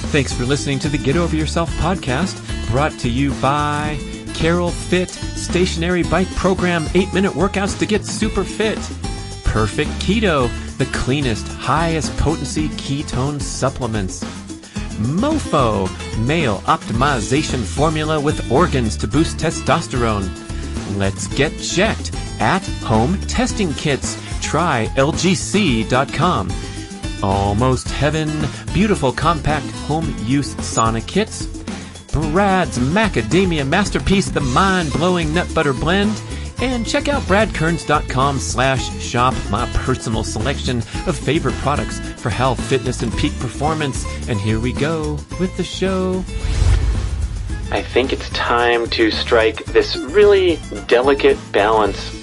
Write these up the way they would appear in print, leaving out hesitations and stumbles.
Thanks for listening to the Get Over Yourself podcast, brought to you by Carol Fit Stationary Bike Program, 8-minute workouts to get super fit. Perfect Keto, the cleanest, highest potency ketone supplements. Mofo, male optimization formula with organs to boost testosterone. Let's get checked. At home testing kits. Try lgc.com. Almost Heaven, beautiful compact home use sauna kits. B.rad's macadamia masterpiece, the mind-blowing nut butter blend. And check out bradkearns.com/shop, my personal selection of favorite products for health, fitness, and peak performance. And here we go with the show. I think it's time to strike this really delicate balance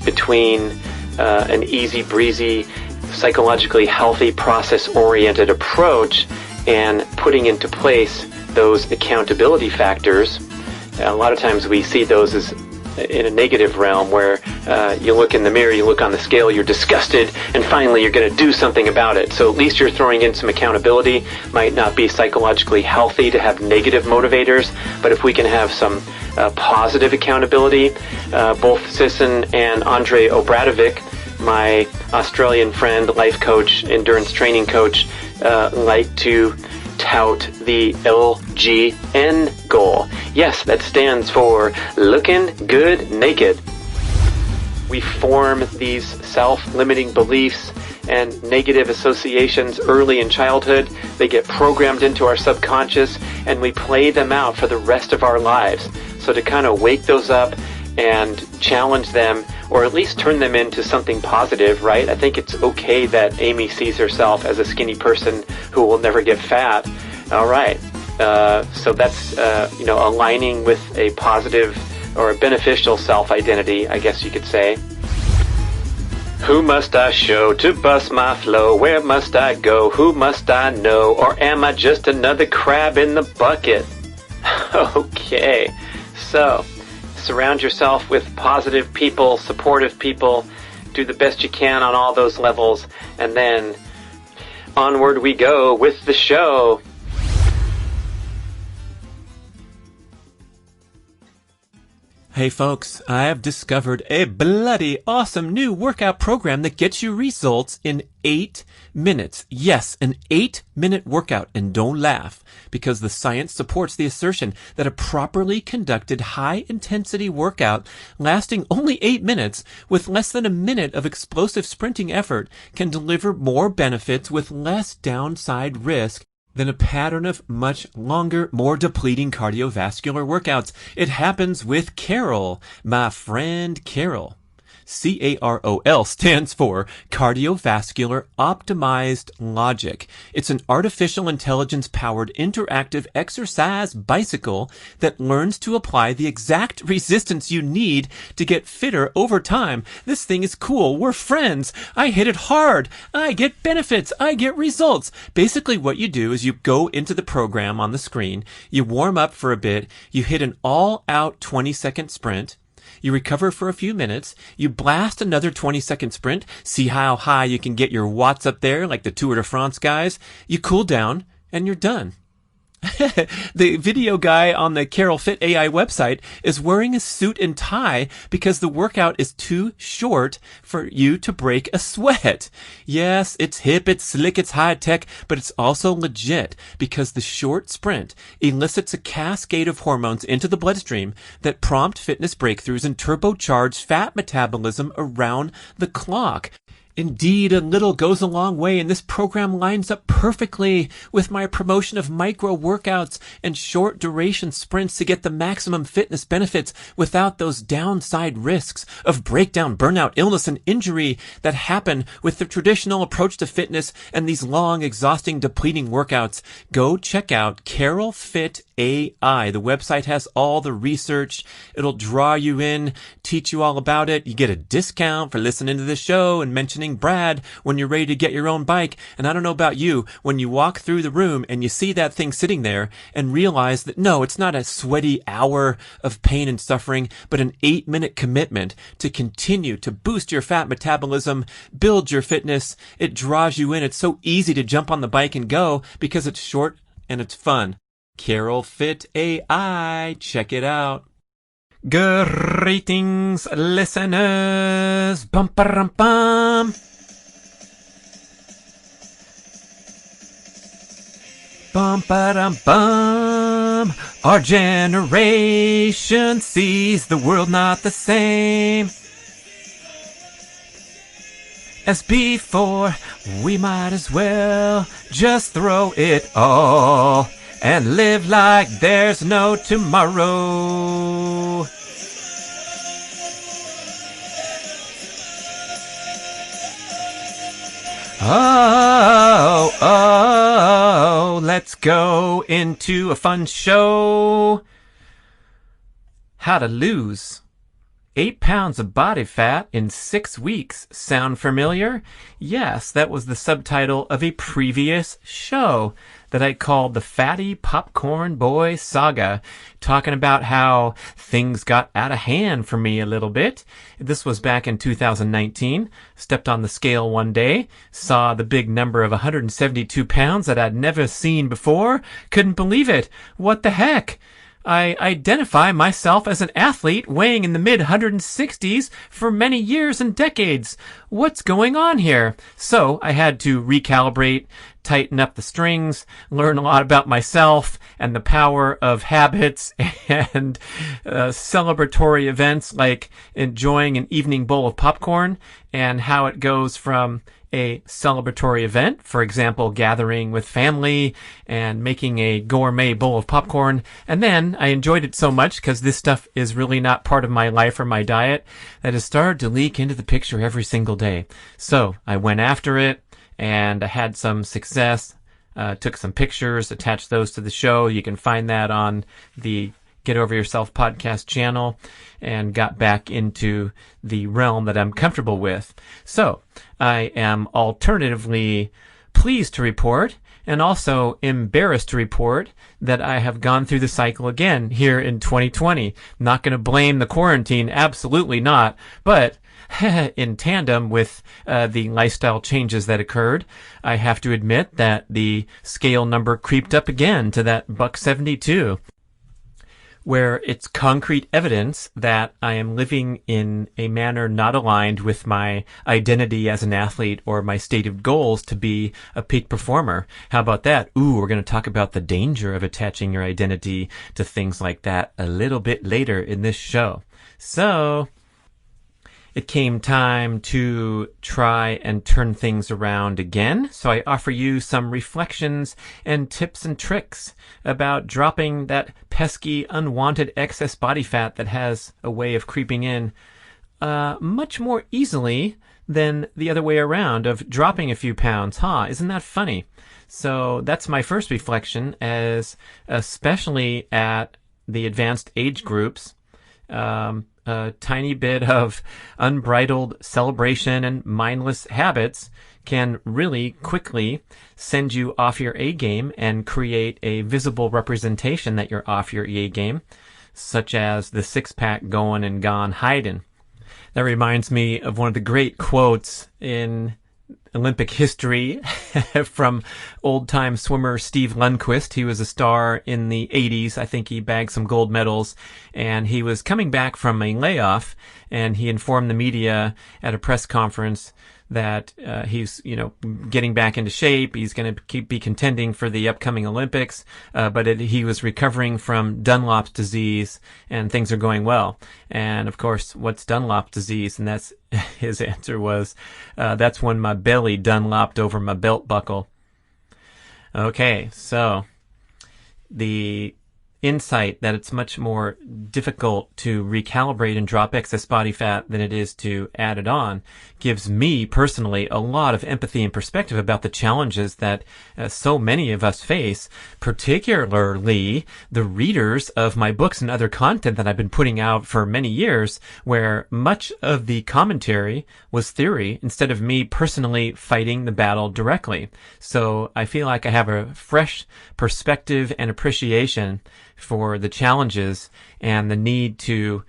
between an easy breezy, psychologically healthy, process-oriented approach and putting into place those accountability factors. A lot of times we see those as in a negative realm where you look in the mirror, you look on the scale, you're disgusted, and finally you're going to do something about it. So at least you're throwing in some accountability. Might not be psychologically healthy to have negative motivators, but if we can have some positive accountability, both Sisson and Andre Obradovic, my Australian friend, life coach, endurance training coach, like to tout the LGN goal. Yes, that stands for looking good naked. We form these self-limiting beliefs and negative associations early in childhood. They get programmed into our subconscious and we play them out for the rest of our lives. So to kind of wake those up and challenge them, or at least turn them into something positive, right? I think it's okay that Amy sees herself as a skinny person who will never get fat. All right. So that's, aligning with a positive or a beneficial self-identity, I guess you could say. Who must I show to bust my flow? Where must I go? Who must I know? Or am I just another crab in the bucket? Okay. So surround yourself with positive people, supportive people, do the best you can on all those levels, and then onward we go with the show. Hey folks, I have discovered a bloody awesome new workout program that gets you results in 8 minutes. Yes, an 8-minute workout. And don't laugh, because the science supports the assertion that a properly conducted high-intensity workout lasting only 8 minutes with less than a minute of explosive sprinting effort can deliver more benefits with less downside risk than a pattern of much longer, more depleting cardiovascular workouts. It happens with Carol, my friend Carol. CAROL stands for Cardiovascular Optimized Logic. It's an artificial intelligence-powered interactive exercise bicycle that learns to apply the exact resistance you need to get fitter over time. This thing is cool. We're friends. I hit it hard. I get benefits. I get results. Basically, what you do is you go into the program on the screen, you warm up for a bit, you hit an all-out 20-second sprint, you recover for a few minutes, you blast another 20-second sprint, see how high you can get your watts up there like the Tour de France guys, you cool down, and you're done. The video guy on the Carol Fit AI website is wearing a suit and tie because the workout is too short for you to break a sweat. Yes, it's hip, it's slick, it's high tech, but it's also legit because the short sprint elicits a cascade of hormones into the bloodstream that prompt fitness breakthroughs and turbocharge fat metabolism around the clock. Indeed, a little goes a long way, and this program lines up perfectly with my promotion of micro workouts and short duration sprints to get the maximum fitness benefits without those downside risks of breakdown, burnout, illness, and injury that happen with the traditional approach to fitness and these long, exhausting, depleting workouts. Go check out Carol Fit AI. The website has all the research. It'll draw you in, teach you all about it. You get a discount for listening to the show and mentioning B.rad when you're ready to get your own bike. And I don't know about you, when you walk through the room and you see that thing sitting there and realize that no, it's not a sweaty hour of pain and suffering, but an 8-minute commitment to continue to boost your fat metabolism, build your fitness. It draws you in. It's so easy to jump on the bike and go because it's short and it's fun. Carol Fit AI, check it out. Greetings, listeners. Bum ba bum. Bum ba bum. Our generation sees the world not the same as before. We might as well just throw it all and live like there's no tomorrow. Oh, let's go into a fun show. How to lose 8 pounds of body fat in 6 weeks. Sound familiar? Yes, that was the subtitle of a previous show that I called the Fatty Popcorn Boy Saga, talking about how things got out of hand for me a little bit. This was back in 2019. Stepped on the scale one day, saw the big number of 172 pounds that I'd never seen before. Couldn't believe it. What the heck? I identify myself as an athlete weighing in the mid-160s for many years and decades. What's going on here? So I had to recalibrate, tighten up the strings, learn a lot about myself and the power of habits and celebratory events like enjoying an evening bowl of popcorn and how it goes from a celebratory event, for example, gathering with family and making a gourmet bowl of popcorn. And then I enjoyed it so much because this stuff is really not part of my life or my diet that it started to leak into the picture every single day. So I went after it and I had some success, took some pictures, attached those to the show. You can find that on the Get Over Yourself podcast channel, and got back into the realm that I'm comfortable with. So I am alternatively pleased to report and also embarrassed to report that I have gone through the cycle again here in 2020. Not going to blame the quarantine, absolutely not, but in tandem with the lifestyle changes that occurred, I have to admit that the scale number creeped up again to that $172. Where it's concrete evidence that I am living in a manner not aligned with my identity as an athlete or my stated goals to be a peak performer. How about that? Ooh, we're going to talk about the danger of attaching your identity to things like that a little bit later in this show. So it came time to try and turn things around again. So I offer you some reflections and tips and tricks about dropping that pesky, unwanted excess body fat that has a way of creeping in much more easily than the other way around of dropping a few pounds. Isn't that funny? So that's my first reflection, as especially at the advanced age groups. A tiny bit of unbridled celebration and mindless habits can really quickly send you off your A game and create a visible representation that you're off your A game, such as the six-pack going and gone hiding. That reminds me of one of the great quotes in Olympic history from old-time swimmer Steve Lundquist. He was a star in the 80s. I think he bagged some gold medals, and he was coming back from a layoff, and he informed the media at a press conference that he's, getting back into shape. He's going to be contending for the upcoming Olympics, but he was recovering from Dunlop's disease, and things are going well. And of course, what's Dunlop's disease? And that's his answer was, that's when my belly Dunlopped over my belt buckle. Okay, so the insight that it's much more difficult to recalibrate and drop excess body fat than it is to add it on gives me personally a lot of empathy and perspective about the challenges that so many of us face, particularly the readers of my books and other content that I've been putting out for many years, where much of the commentary was theory instead of me personally fighting the battle directly. So I feel like I have a fresh perspective and appreciation for the challenges and the need to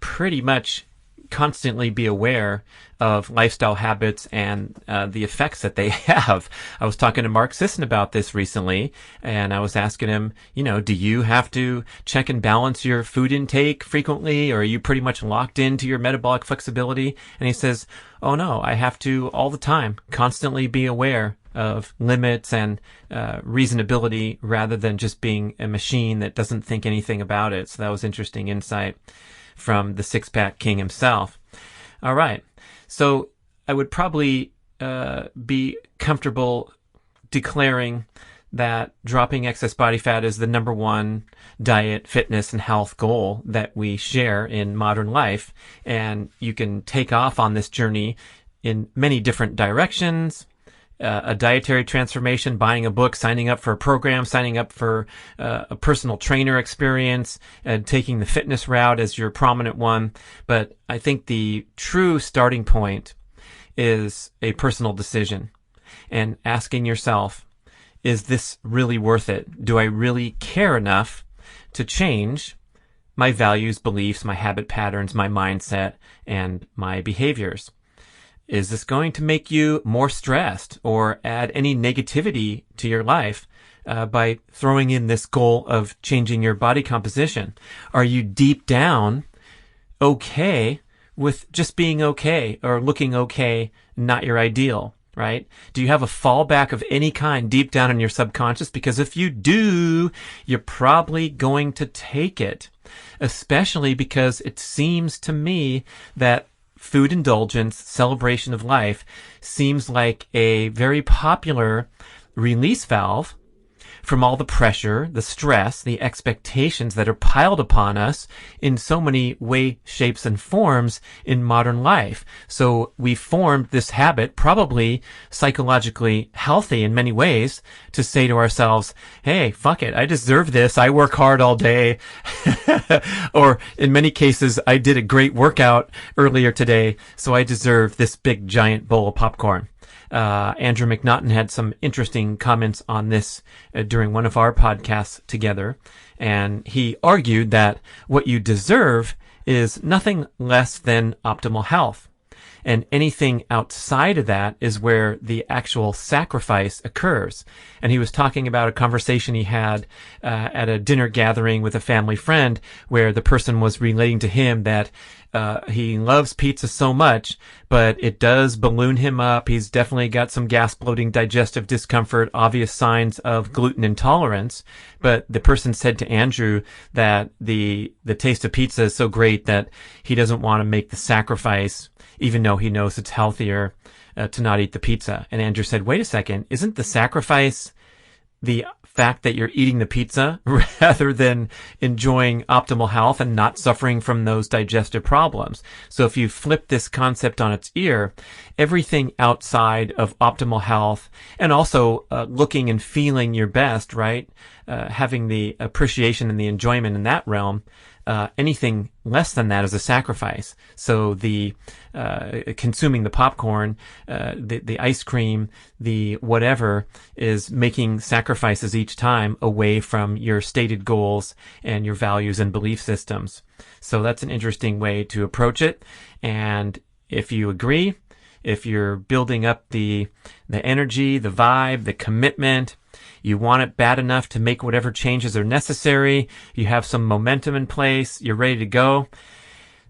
pretty much constantly be aware of lifestyle habits and the effects that they have. I was talking to Mark Sisson about this recently, and I was asking him, do you have to check and balance your food intake frequently, or are you pretty much locked into your metabolic flexibility? And he says, oh no, I have to all the time, constantly be aware of limits and reasonability rather than just being a machine that doesn't think anything about it. So that was interesting insight from the six-pack king himself. All right. So I would probably be comfortable declaring that dropping excess body fat is the number one diet, fitness, and health goal that we share in modern life. And you can take off on this journey in many different directions. A dietary transformation, buying a book, signing up for a program, signing up for a personal trainer experience, and taking the fitness route as your prominent one. But I think the true starting point is a personal decision and asking yourself, is this really worth it? Do I really care enough to change my values, beliefs, my habit patterns, my mindset, and my behaviors? Is this going to make you more stressed or add any negativity to your life by throwing in this goal of changing your body composition? Are you deep down okay with just being okay or looking okay, not your ideal, right? Do you have a fallback of any kind deep down in your subconscious? Because if you do, you're probably going to take it, especially because it seems to me that food indulgence, celebration of life, seems like a very popular release valve from all the pressure, the stress, the expectations that are piled upon us in so many ways, shapes, and forms in modern life. So we formed this habit, probably psychologically healthy in many ways, to say to ourselves, hey, fuck it, I deserve this. I work hard all day. Or in many cases, I did a great workout earlier today, so I deserve this big giant bowl of popcorn. Andrew McNaughton had some interesting comments on this during one of our podcasts together, and he argued that what you deserve is nothing less than optimal health. And anything outside of that is where the actual sacrifice occurs. And he was talking about a conversation he had at a dinner gathering with a family friend where the person was relating to him that he loves pizza so much, but it does balloon him up. He's definitely got some gas, bloating, digestive discomfort, obvious signs of gluten intolerance. But the person said to Andrew that the taste of pizza is so great that he doesn't want to make the sacrifice, even though he knows it's healthier to not eat the pizza. And Andrew said, wait a second, isn't the sacrifice the fact that you're eating the pizza rather than enjoying optimal health and not suffering from those digestive problems? So if you flip this concept on its ear, everything outside of optimal health and also looking and feeling your best, right? Having the appreciation and the enjoyment in that realm, anything less than that is a sacrifice. So the consuming the popcorn, the ice cream, the whatever is making sacrifices each time away from your stated goals and your values and belief systems. So that's an interesting way to approach it. And if you agree, if you're building up the energy, the vibe, the commitment, you want it bad enough to make whatever changes are necessary, you have some momentum in place, you're ready to go.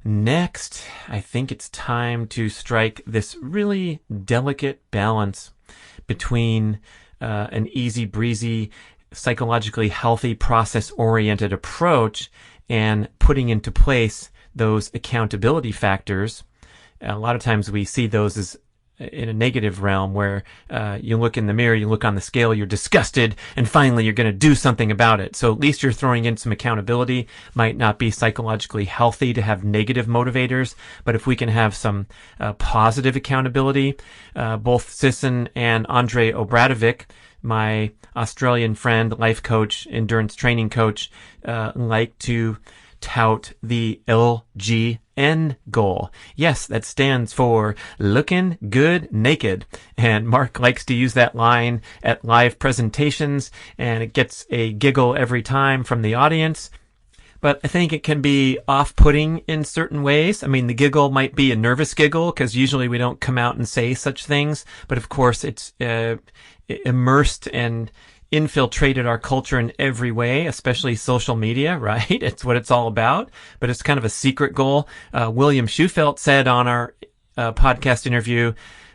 Next, I think it's time to strike this really delicate balance between an easy breezy, psychologically healthy, process-oriented approach and putting into place those accountability factors. A lot of times we see those as in a negative realm where you look in the mirror, you look on the scale, you're disgusted, and finally you're going to do something about it. So at least you're throwing in some accountability. Might not be psychologically healthy to have negative motivators, but if we can have some positive accountability, both Sisson and Andre Obradovic, my Australian friend, life coach, endurance training coach, like to tout the LGN goal. Yes, that stands for looking good naked. And Mark likes to use that line at live presentations, and it gets a giggle every time from the audience. but I think it can be off-putting in certain ways. I mean, the giggle might be a nervous giggle because usually we don't come out and say such things. But of course, it's immersed and infiltrated our culture in every way, especially social media, right? It's what it's all about. But it's kind of a secret goal. William Schufelt said on our podcast interview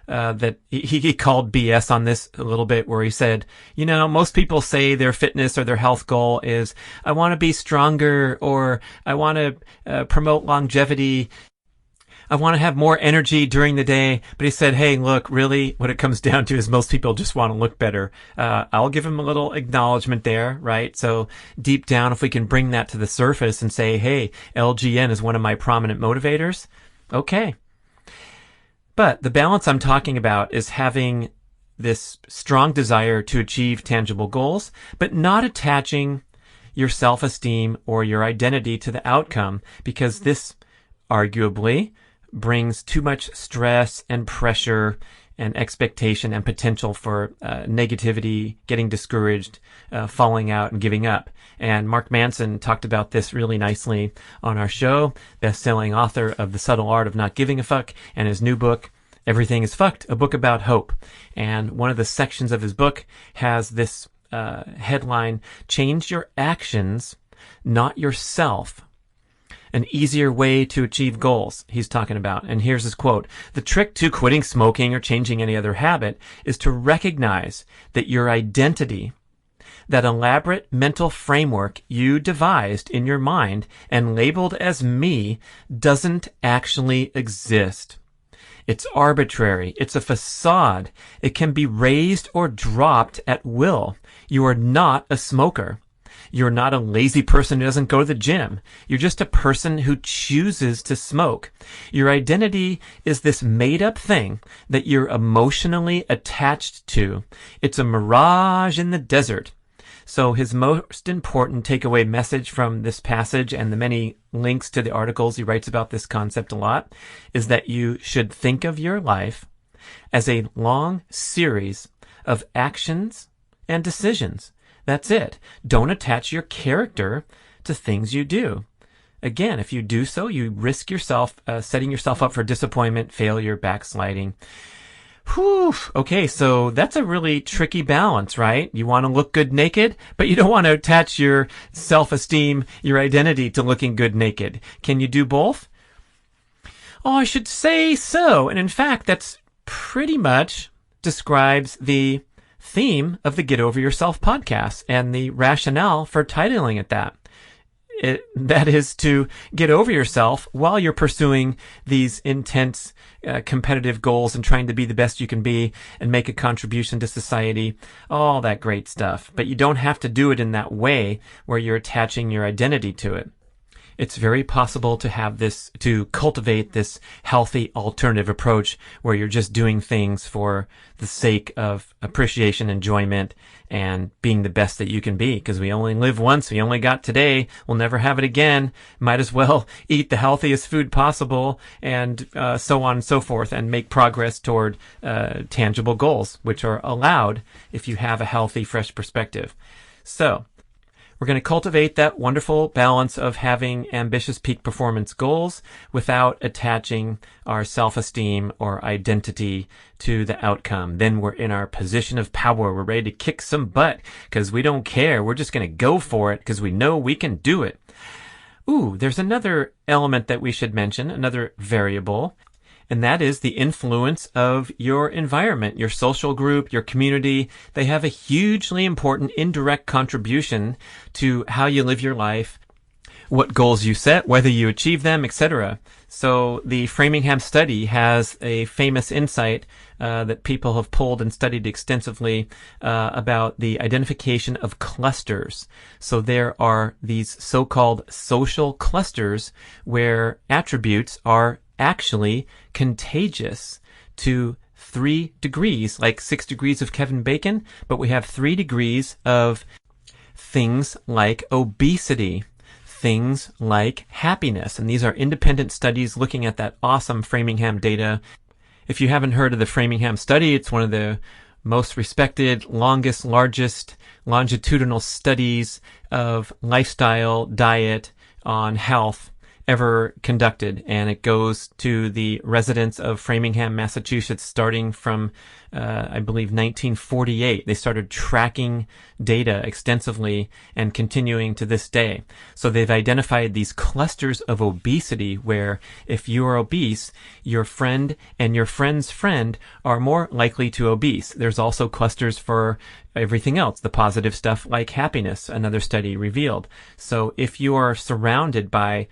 that he called BS on this a little bit, where he said, you know, most people say their fitness or their health goal is, I want to be stronger, or I want to promote longevity. I want to have more energy during the day. But he said, hey, look, really what it comes down to is most people just want to look better. I'll give him a little acknowledgement there, right? So deep down, if we can bring that to the surface and say, hey, LGN is one of my prominent motivators. Okay. But the balance I'm talking about is having this strong desire to achieve tangible goals, but not attaching your self-esteem or your identity to the outcome, because this arguably brings too much stress and pressure and expectation and potential for negativity, getting discouraged, falling out, and giving up. And Mark Manson talked about this really nicely on our show, best-selling author of The Subtle Art of Not Giving a Fuck, and his new book, Everything is Fucked, a book about hope. And one of the sections of his book has this headline, Change Your Actions, Not Yourself. An easier way to achieve goals, he's talking about. And here's his quote. The trick to quitting smoking or changing any other habit is to recognize that your identity, that elaborate mental framework you devised in your mind and labeled as me, doesn't actually exist. It's arbitrary. It's a facade. It can be raised or dropped at will. You are not a smoker. You're not a lazy person who doesn't go to the gym. You're just a person who chooses to smoke. Your identity is this made-up thing that you're emotionally attached to. It's a mirage in the desert. So his most important takeaway message from this passage and the many links to the articles he writes about this concept a lot is that you should think of your life as a long series of actions and decisions. That's it. Don't attach your character to things you do. Again, if you do so, you risk yourself setting yourself up for disappointment, failure, backsliding. Whew. Okay, so that's a really tricky balance, right? You want to look good naked, but you don't want to attach your self-esteem, your identity to looking good naked. Can you do both? Oh, I should say so. And in fact, that's pretty much describes the theme of the Get Over Yourself podcast and the rationale for titling it that. That is to get over yourself while you're pursuing these intense competitive goals and trying to be the best you can be and make a contribution to society, all that great stuff. But you don't have to do it in that way where you're attaching your identity to it. It's very possible to have this, to cultivate this healthy alternative approach where you're just doing things for the sake of appreciation, enjoyment, and being the best that you can be. Because we only live once. We only got today. We'll never have it again. Might as well eat the healthiest food possible and so on and so forth, and make progress toward tangible goals, which are allowed if you have a healthy, fresh perspective. So we're going to cultivate that wonderful balance of having ambitious peak performance goals without attaching our self-esteem or identity to the outcome. Then we're in our position of power. We're ready to kick some butt because we don't care. We're just going to go for it because we know we can do it. Ooh, there's another element that we should mention, another variable, and that is the influence of your environment, your social group, your community. They have a hugely important indirect contribution to how you live your life, what goals you set, whether you achieve them, etc. So the Framingham study has a famous insight that people have pulled and studied extensively about the identification of clusters. So there are these so-called social clusters where attributes are actually contagious to 3 degrees, like 6 degrees of Kevin Bacon, but we have 3 degrees of things like obesity, things like happiness. And these are independent studies looking at that awesome Framingham data. If you haven't heard of the Framingham study, it's one of the most respected, longest, largest longitudinal studies of lifestyle, diet, on health ever conducted, and it goes to the residents of Framingham, Massachusetts, starting from, I believe, 1948. They started tracking data extensively and continuing to this day. So they've identified these clusters of obesity where if you are obese, your friend and your friend's friend are more likely to obese. There's also clusters for everything else, the positive stuff like happiness, another study revealed. So if you are surrounded by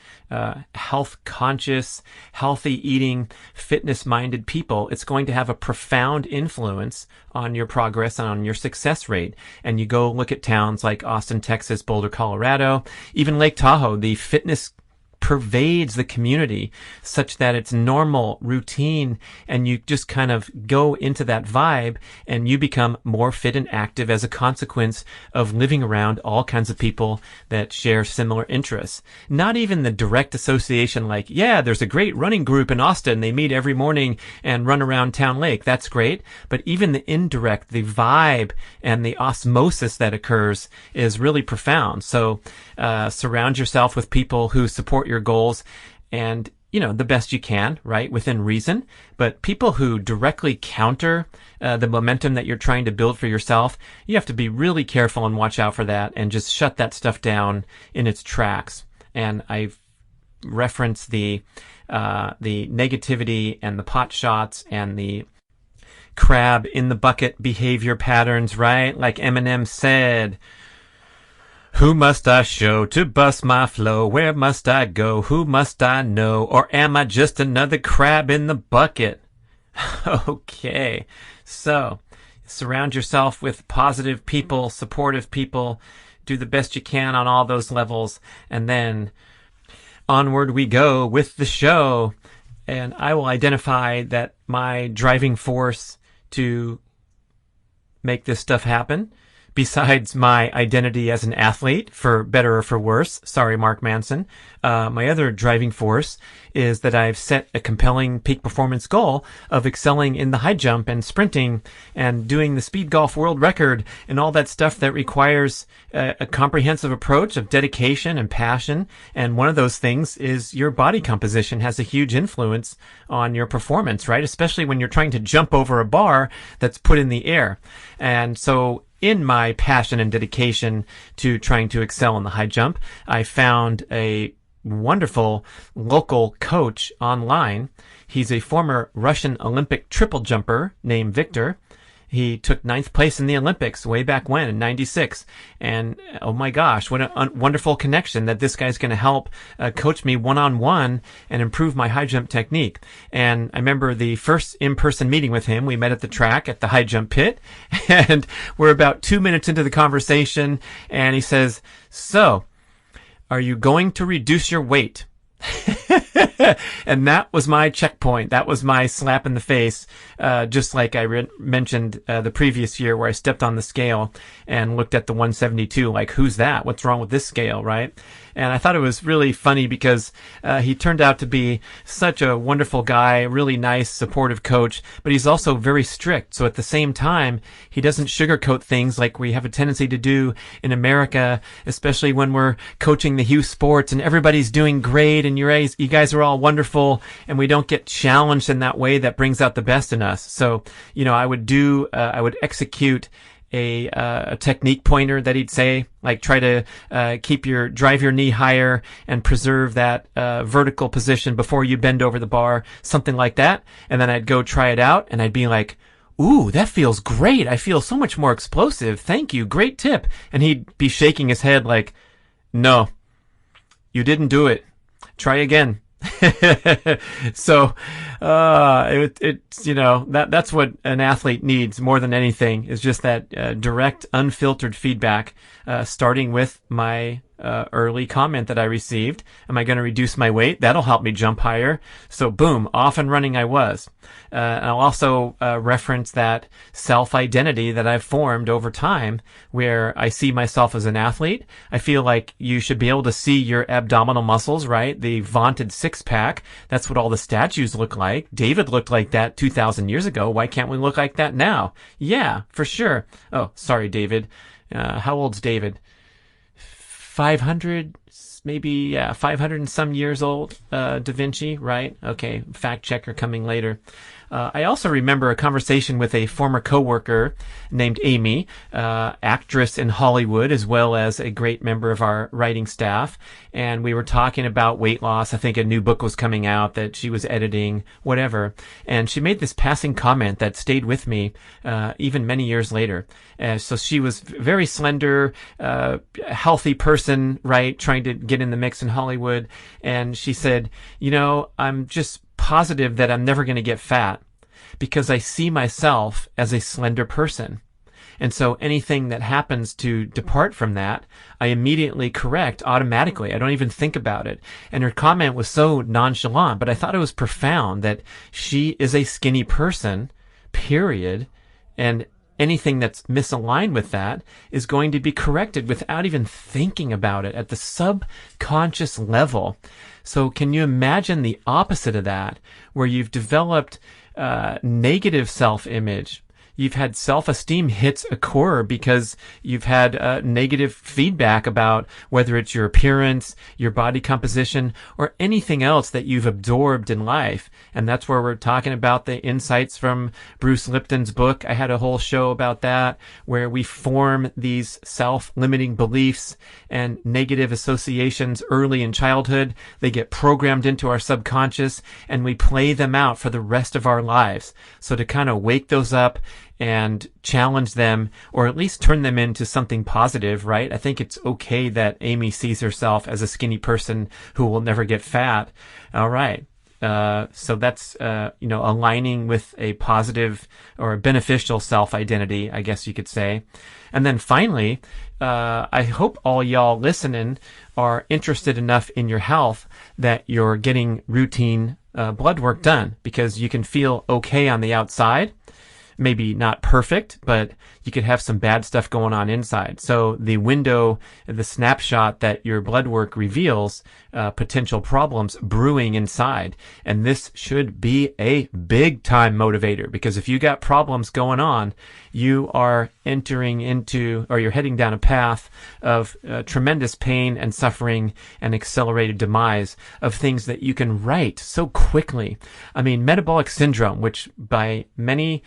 health-conscious, healthy eating, fitness-minded people, it's going to have a profound influence on your progress and on your success rate. And you go look at towns like Austin, Texas, Boulder, Colorado, even Lake Tahoe, the fitness pervades the community such that it's normal, routine, and you just kind of go into that vibe and you become more fit and active as a consequence of living around all kinds of people that share similar interests. Not even the direct association like, yeah, there's a great running group in Austin. They meet every morning and run around Town Lake. That's great. But even the indirect, the vibe and the osmosis that occurs is really profound. So surround yourself with people who support your goals and, the best you can, right, within reason. But people who directly counter the momentum that you're trying to build for yourself, you have to be really careful and watch out for that and just shut that stuff down in its tracks. And I've referenced the negativity and the pot shots and the crab in the bucket behavior patterns, right? Like Eminem said, who must I show to bust my flow? Where must I go? Who must I know? Or am I just another crab in the bucket? Okay, so surround yourself with positive people, supportive people, do the best you can on all those levels, and then onward we go with the show. And I will identify that my driving force to make this stuff happen, besides my identity as an athlete, for better or for worse, sorry, Mark Manson, my other driving force is that I've set a compelling peak performance goal of excelling in the high jump and sprinting and doing the speed golf world record and all that stuff that requires a comprehensive approach of dedication and passion. And one of those things is your body composition has a huge influence on your performance, right? Especially when you're trying to jump over a bar that's put in the air. And so in my passion and dedication to trying to excel in the high jump, I found a wonderful local coach online. He's a former Russian Olympic triple jumper named Victor. He took 9th place in the Olympics way back when in 96. And oh my gosh, what a wonderful connection that this guy's going to help coach me one-on-one and improve my high jump technique. And I remember the first in-person meeting with him, we met at the track at the high jump pit, and we're about 2 minutes into the conversation, and he says, "So, are you going to reduce your weight?" And that was my checkpoint. That was my slap in the face, just like I mentioned the previous year where I stepped on the scale and looked at the 172 like, who's that? What's wrong with this scale, right? And I thought it was really funny because he turned out to be such a wonderful guy, really nice, supportive coach, but he's also very strict. So at the same time, he doesn't sugarcoat things like we have a tendency to do in America, especially when we're coaching the youth sports and everybody's doing great and you guys are all wonderful, and we don't get challenged in that way that brings out the best in us. So, I would execute a technique pointer that he'd say, like try to drive your knee higher and preserve that vertical position before you bend over the bar, something like that. And then I'd go try it out and I'd be like, ooh, that feels great. I feel so much more explosive. Thank you. Great tip. And he'd be shaking his head like, no, you didn't do it. Try again. So, that's what an athlete needs more than anything, is just that direct, unfiltered feedback, starting with my early comment that I received. Am I going to reduce my weight? That'll help me jump higher. So boom, off and running I was. And I'll also reference that self-identity that I've formed over time, where I see myself as an athlete. I feel like you should be able to see your abdominal muscles, right? The vaunted six-pack. That's what all the statues look like. David looked like that 2,000 years ago. Why can't we look like that now? Yeah, for sure. Oh, sorry, David. How old's David? 500 maybe 500 and some years old, Da Vinci, right? Okay, fact checker coming later. I also remember a conversation with a former coworker named Amy, actress in Hollywood, as well as a great member of our writing staff. And we were talking about weight loss. I think a new book was coming out that she was editing, whatever. And she made this passing comment that stayed with me, even many years later. So she was very slender, healthy person, right? Trying to get in the mix in Hollywood. And she said, I'm just positive that I'm never going to get fat because I see myself as a slender person. And so anything that happens to depart from that, I immediately correct automatically. I don't even think about it. And her comment was so nonchalant, but I thought it was profound that she is a skinny person, period. And anything that's misaligned with that is going to be corrected without even thinking about it at the subconscious level. So can you imagine the opposite of that, where you've developed negative self-image? You've had self-esteem hits occur because you've had negative feedback about whether it's your appearance, your body composition, or anything else that you've absorbed in life. And that's where we're talking about the insights from Bruce Lipton's book. I had a whole show about that, where we form these self-limiting beliefs and negative associations early in childhood. They get programmed into our subconscious, and we play them out for the rest of our lives. So to kind of wake those up and challenge them, or at least turn them into something positive, right? I think it's okay that Amy sees herself as a skinny person who will never get fat. All right. So that's, aligning with a positive or a beneficial self-identity, I guess you could say. And then finally, I hope all y'all listening are interested enough in your health that you're getting routine blood work done, because you can feel okay on the outside. Maybe not perfect, but you could have some bad stuff going on inside. So the window, the snapshot that your blood work reveals potential problems brewing inside. And this should be a big time motivator, because if you got problems going on, you are entering into, or you're heading down a path of tremendous pain and suffering and accelerated demise of things that you can right so quickly. I mean, metabolic syndrome, which by many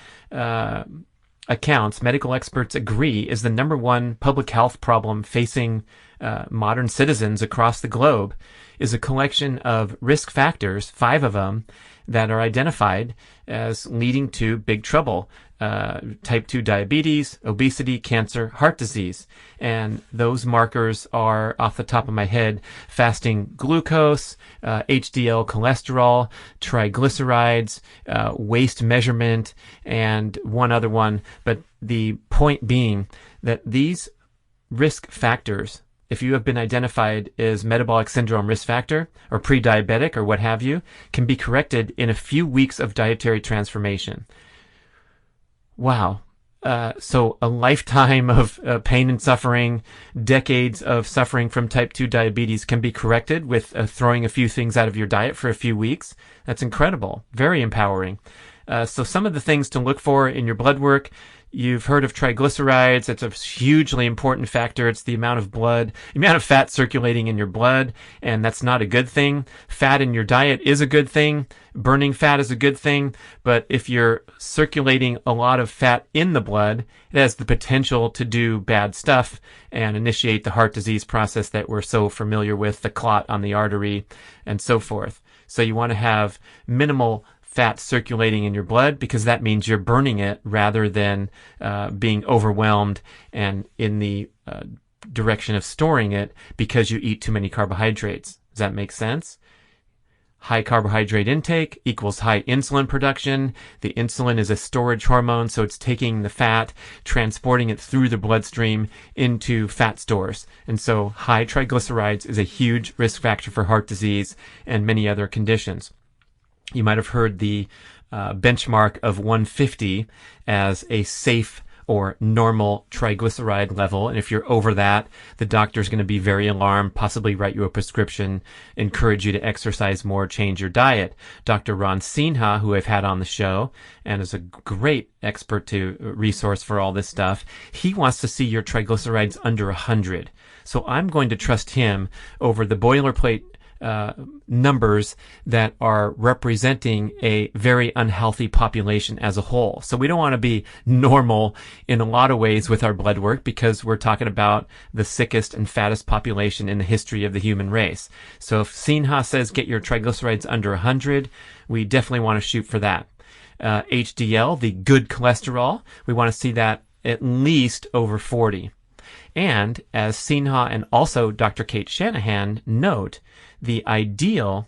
accounts, medical experts agree, is the number one public health problem facing modern citizens across the globe, is a collection of risk factors, 5 of them, that are identified as leading to big trouble. Type 2 diabetes, obesity, cancer, heart disease. And those markers are, off the top of my head, fasting glucose, HDL cholesterol, triglycerides, waist measurement, and one other one. But the point being that these risk factors, if you have been identified as metabolic syndrome risk factor or pre-diabetic or what have you, can be corrected in a few weeks of dietary transformation. Wow. So a lifetime of pain and suffering, decades of suffering from type 2 diabetes can be corrected with throwing a few things out of your diet for a few weeks. That's incredible. Very empowering. So some of the things to look for in your blood work: you've heard of triglycerides. It's a hugely important factor. It's the amount of fat circulating in your blood, and that's not a good thing. Fat in your diet is a good thing. Burning fat is a good thing, but if you're circulating a lot of fat in the blood, it has the potential to do bad stuff and initiate the heart disease process that we're so familiar with, the clot on the artery, and so forth. So you want to have minimal fat circulating in your blood, because that means you're burning it rather than being overwhelmed and in the direction of storing it because you eat too many carbohydrates. Does that make sense? High carbohydrate intake equals high insulin production. The insulin is a storage hormone, so it's taking the fat, transporting it through the bloodstream into fat stores. And so high triglycerides is a huge risk factor for heart disease and many other conditions. You might have heard the benchmark of 150 as a safe or normal triglyceride level. And if you're over that, the doctor's going to be very alarmed, possibly write you a prescription, encourage you to exercise more, change your diet. Dr. Ron Sinha, who I've had on the show and is a great expert to resource for all this stuff, he wants to see your triglycerides under 100. So I'm going to trust him over the boilerplate numbers that are representing a very unhealthy population as a whole. So we don't want to be normal in a lot of ways with our blood work because we're talking about the sickest and fattest population in the history of the human race. So if Sinha says get your triglycerides under 100, we definitely want to shoot for that. HDL, the good cholesterol, we want to see that at least over 40. And as Sinha and also Dr. Kate Shanahan note, the ideal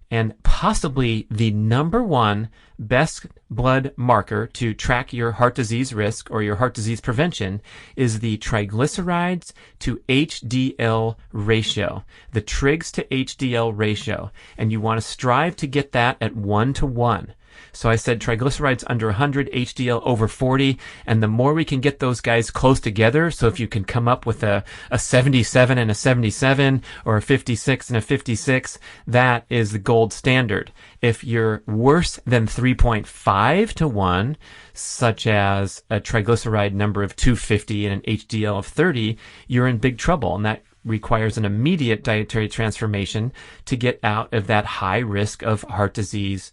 and possibly the number one best blood marker to track your heart disease risk or your heart disease prevention is the triglycerides to HDL ratio, the trigs to HDL ratio. And you want to strive to get that at 1:1. So I said triglycerides under 100, HDL over 40, and the more we can get those guys close together, so if you can come up with a 77 and a 77, or a 56 and a 56, that is the gold standard. If you're worse than 3.5 to 1, such as a triglyceride number of 250 and an HDL of 30, you're in big trouble, and that requires an immediate dietary transformation to get out of that high risk of heart disease,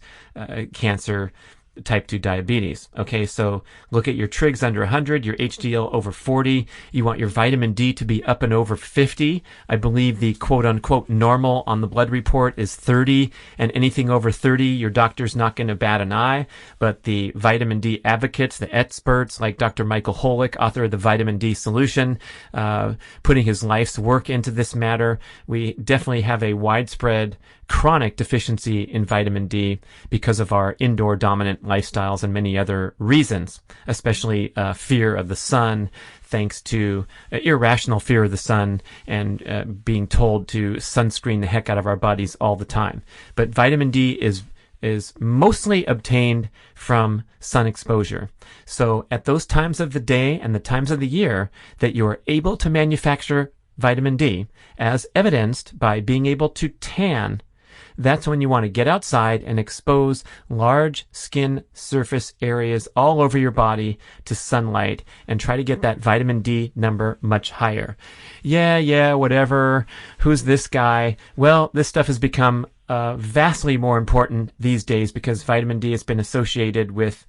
cancer, type 2 diabetes. Okay, so look at your trigs under 100, your HDL over 40. You want your vitamin D to be up and over 50. I believe the quote-unquote normal on the blood report is 30, and anything over 30, your doctor's not going to bat an eye. But the vitamin D advocates, the experts like Dr. Michael Holick, author of the Vitamin D Solution, putting his life's work into this matter, we definitely have a widespread chronic deficiency in vitamin D because of our indoor dominant lifestyles and many other reasons, especially fear of the sun, thanks to irrational fear of the sun and being told to sunscreen the heck out of our bodies all the time. But vitamin D is mostly obtained from sun exposure. So at those times of the day and the times of the year that you are able to manufacture vitamin D, as evidenced by being able to tan, that's when you want to get outside and expose large skin surface areas all over your body to sunlight and try to get that vitamin D number much higher. Yeah, whatever. Who's this guy? Well, this stuff has become vastly more important these days because vitamin D has been associated with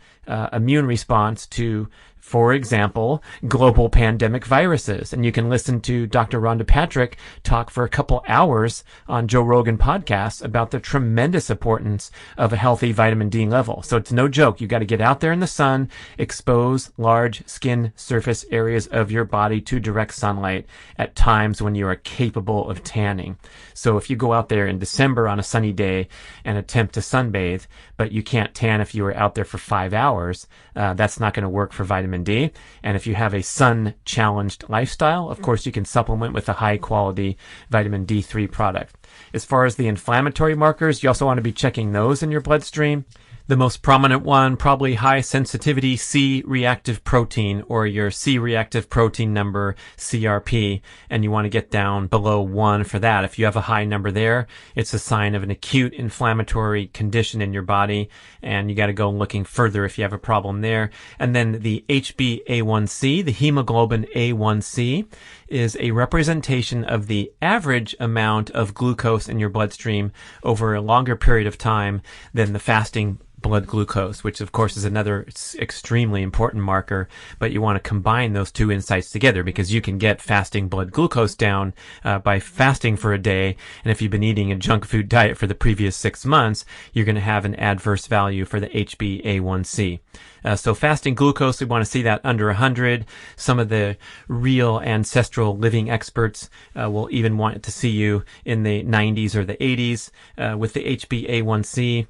immune response to, for example, global pandemic viruses. And you can listen to Dr. Rhonda Patrick talk for a couple hours on Joe Rogan podcasts about the tremendous importance of a healthy vitamin D level. So it's no joke. You got to get out there in the sun, expose large skin surface areas of your body to direct sunlight at times when you are capable of tanning. So if you go out there in December on a sunny day and attempt to sunbathe, but you can't tan if you were out there for 5 hours, that's not going to work for vitamin D. And if you have a sun-challenged lifestyle, of course, you can supplement with a high-quality vitamin D3 product. As far as the inflammatory markers, you also want to be checking those in your bloodstream. The most prominent one, probably high sensitivity C-reactive protein, or your C-reactive protein number, CRP, and you want to get down below 1 for that. If you have a high number there, it's a sign of an acute inflammatory condition in your body, and you got to go looking further if you have a problem there. And then the HbA1c, the hemoglobin A1c, is a representation of the average amount of glucose in your bloodstream over a longer period of time than the fasting blood glucose, which of course is another extremely important marker, but you want to combine those two insights together because you can get fasting blood glucose down by fasting for a day, and if you've been eating a junk food diet for the previous 6 months, you're going to have an adverse value for the HbA1c. So fasting glucose, we want to see that under 100. Some of the real ancestral living experts will even want to see you in the 90s or the 80s. With the HbA1c,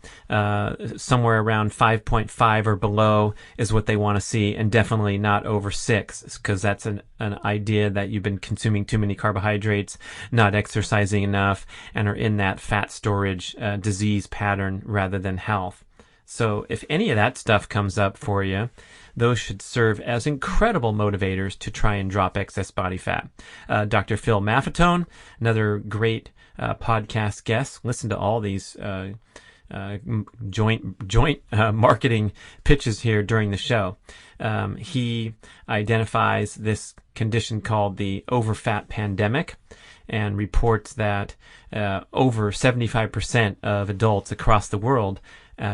somewhere around 5.5 or below is what they want to see, and definitely not over 6, because that's an idea that you've been consuming too many carbohydrates, not exercising enough, and are in that fat storage disease pattern rather than health. So if any of that stuff comes up for you, those should serve as incredible motivators to try and drop excess body fat. Dr. Phil Maffetone, another great podcast guest. Listen to all these joint marketing pitches here during the show. He identifies this condition called the overfat pandemic and reports that over 75% of adults across the world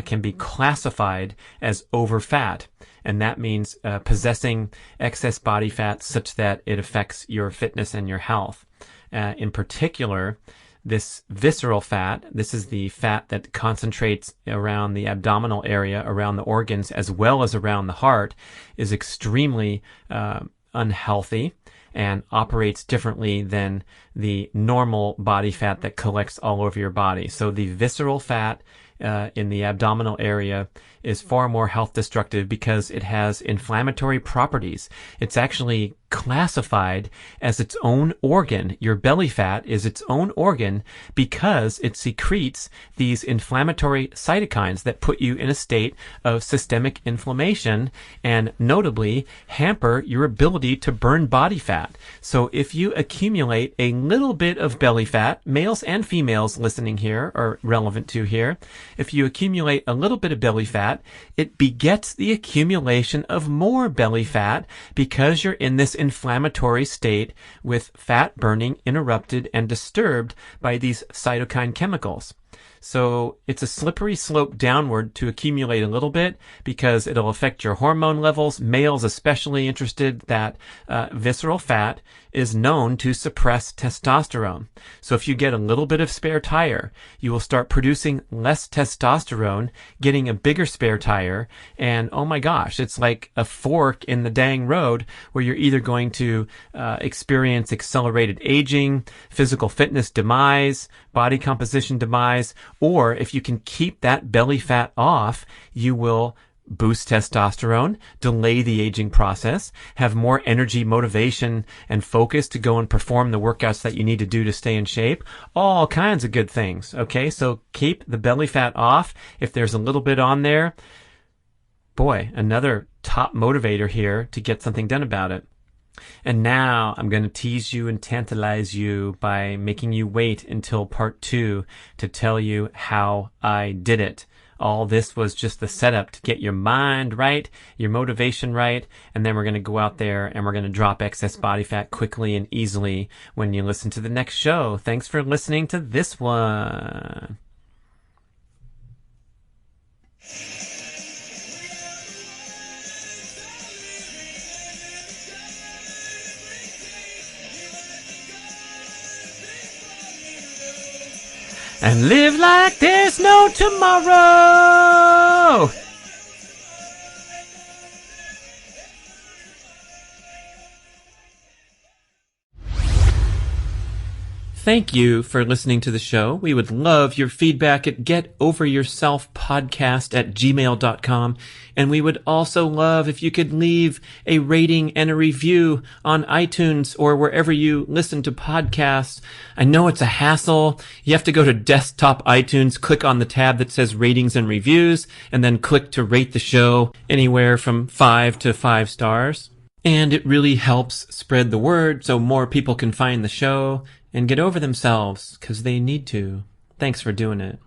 can be classified as overfat. And that means possessing excess body fat such that it affects your fitness and your health. In particular, this visceral fat, this is the fat that concentrates around the abdominal area, around the organs, as well as around the heart, is extremely unhealthy and operates differently than the normal body fat that collects all over your body. So the visceral fat in the abdominal area is far more health destructive because it has inflammatory properties. It's actually classified as its own organ. Your belly fat is its own organ because it secretes these inflammatory cytokines that put you in a state of systemic inflammation and notably hamper your ability to burn body fat. So if you accumulate a little bit of belly fat, males and females listening here are relevant to here, if you accumulate a little bit of belly fat, it begets the accumulation of more belly fat because you're in this inflammatory state with fat burning interrupted and disturbed by these cytokine chemicals. So it's a slippery slope downward to accumulate a little bit because it'll affect your hormone levels. Males especially interested that visceral fat is known to suppress testosterone. So if you get a little bit of spare tire, you will start producing less testosterone, getting a bigger spare tire, and oh my gosh, it's like a fork in the dang road where you're either going to experience accelerated aging, physical fitness demise, body composition demise, or if you can keep that belly fat off, you will boost testosterone, delay the aging process, have more energy, motivation, and focus to go and perform the workouts that you need to do to stay in shape. All kinds of good things, okay? So keep the belly fat off. If there's a little bit on there, boy, another top motivator here to get something done about it. And now I'm going to tease you and tantalize you by making you wait until part 2 to tell you how I did it. All this was just the setup to get your mind right, your motivation right, and then we're going to go out there and we're going to drop excess body fat quickly and easily when you listen to the next show. Thanks for listening to this one. And live like there's no tomorrow. Thank you for listening to the show. We would love your feedback at getoveryourselfpodcast@gmail.com. And we would also love if you could leave a rating and a review on iTunes or wherever you listen to podcasts. I know it's a hassle. You have to go to desktop iTunes, click on the tab that says ratings and reviews, and then click to rate the show anywhere from 5 to 5 stars. And it really helps spread the word so more people can find the show and get over themselves, 'cause they need to. Thanks for doing it.